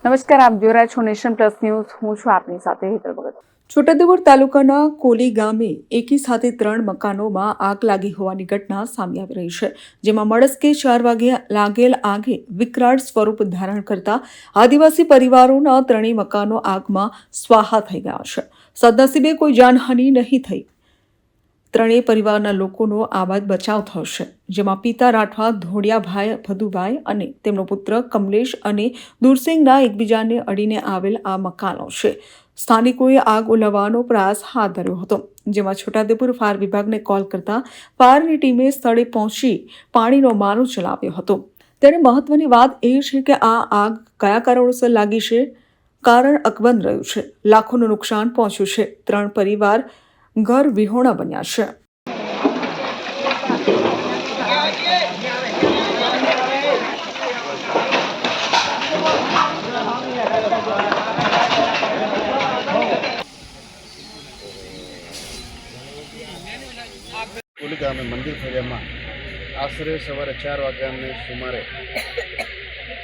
નમસ્કાર, આપ જોઈ રહ્યા છો નેશન પ્લસ ન્યૂઝ. હું છું આપની સાથે હેતલ ભગત. છોટાઉદેપુર તાલુકાના કોલી ગામે એકી સાથે 3 મકાનોમાં આગ લાગી હોવાની ઘટના સામે આવી રહી છે, જેમાં મળસ્કે 4 વાગે લાગેલ આગે વિકરાળ સ્વરૂપ ધારણ કરતા આદિવાસી પરિવારોના 3 મકાનો આગમાં સ્વાહા થઈ ગયા છે. સદનસીબે કોઈ જાનહાનિ નહીં થઈ. 3 પરિવારના લોકોનો આબાદ બચાવ થયો છે, જેમાં પિતા રાઠવા ધોડિયાભાઈ ભદુભાઈ અને તેમનો પુત્ર કમલેશ અને દુરસિંગના એકબીજાને અડીને આવેલ આ મકાનો છે. સ્થાનિકોએ આગ ઓલવવાનો પ્રયાસ હાથ ધર્યો હતો, જેમાં છોટાઉદેપુર ફાયર વિભાગને કોલ કરતા ફાયરની ટીમે સ્થળે પહોંચી પાણીનો મારો ચલાવ્યો હતો. ત્યારે મહત્વની વાત એ છે કે આ આગ કયા કારણોસર લાગી છે, કારણ અકબંધ રહ્યું છે. લાખોનું નુકસાન પહોંચ્યું છે. 3 પરિવાર ઘર વિહોણા બન્યા છે. કોલી ગામે મંદિર ફળિયામાં આશરે સવારે 4 વાગ્યાની સુમારે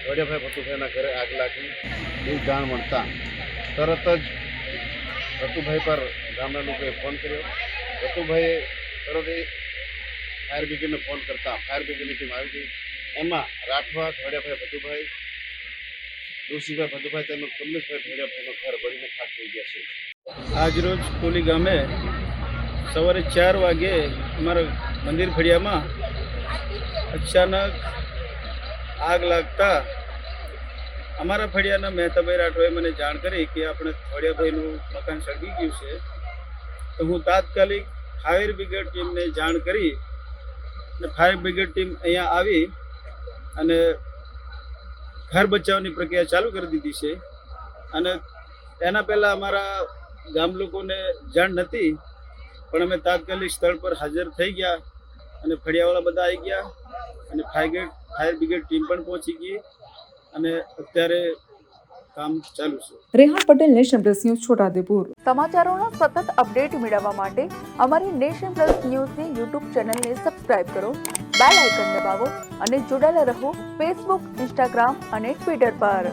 ધોડિયાભાઈ ભતુભાઈના ઘરે આગ લાગી એ જાણ મળતા તરત જ ભતુભાઈ પર ગામના લોકોએ ફોન કર્યો. ભતુભાઈએ તરત એ ફાયર બ્રિગેડને ફોન કરતા ફાયર બ્રિગેડની ટીમ આવી ગઈ. એમાં રાઠવા ધોડિયાભાઈ ભતુભાઈ, દુરસિંહભાઈ ભતુભાઈ તેમજ કમલેશભાઈ ધોડિયાભાઈનો ઘર બળીને ખાક થઈ ગયા છે. આજરોજ કોલી ગામે સવારે 4 વાગે અમારા મંદિર ફળિયામાં અચાનક આગ લાગતા અમારા ફળિયાના મહેતાભાઈ રાઠવાએ મને જાણ કરી કે આપણે ધોડિયાભાઈનું મકાન સળગી ગયું છે. તો હું તાત્કાલિક ફાયર બ્રિગેડ ટીમને જાણ કરી અને ફાયર બ્રિગેડ ટીમ અહીંયા આવી અને ઘર બચાવની પ્રક્રિયા ચાલુ કરી દીધી છે. અને એના પહેલાં અમારા ગામ લોકોને જાણ નહોતી, પણ અમે તાત્કાલિક સ્થળ પર હાજર થઈ ગયા અને ફળિયાવાળા બધા આવી ગયા અને ફાયર બ્રિગેડ ટીમ પણ પહોંચી ગઈ અને અત્યારે કામ ચાલુ છે. Rehan Patel, nation plus news, Chhota Udepur. સમાચારોના સતત અપડેટ મેળવવા માટે અમારી નેશન પ્લસ ન્યૂઝની યુટ્યુબ ચેનલને સબસ્ક્રાઇબ કરો, બેલ આઇકન દબાવો અને જોડાયેલા રહો ફેસબુક, ઇન્સ્ટાગ્રામ અને ટ્વિટર પર.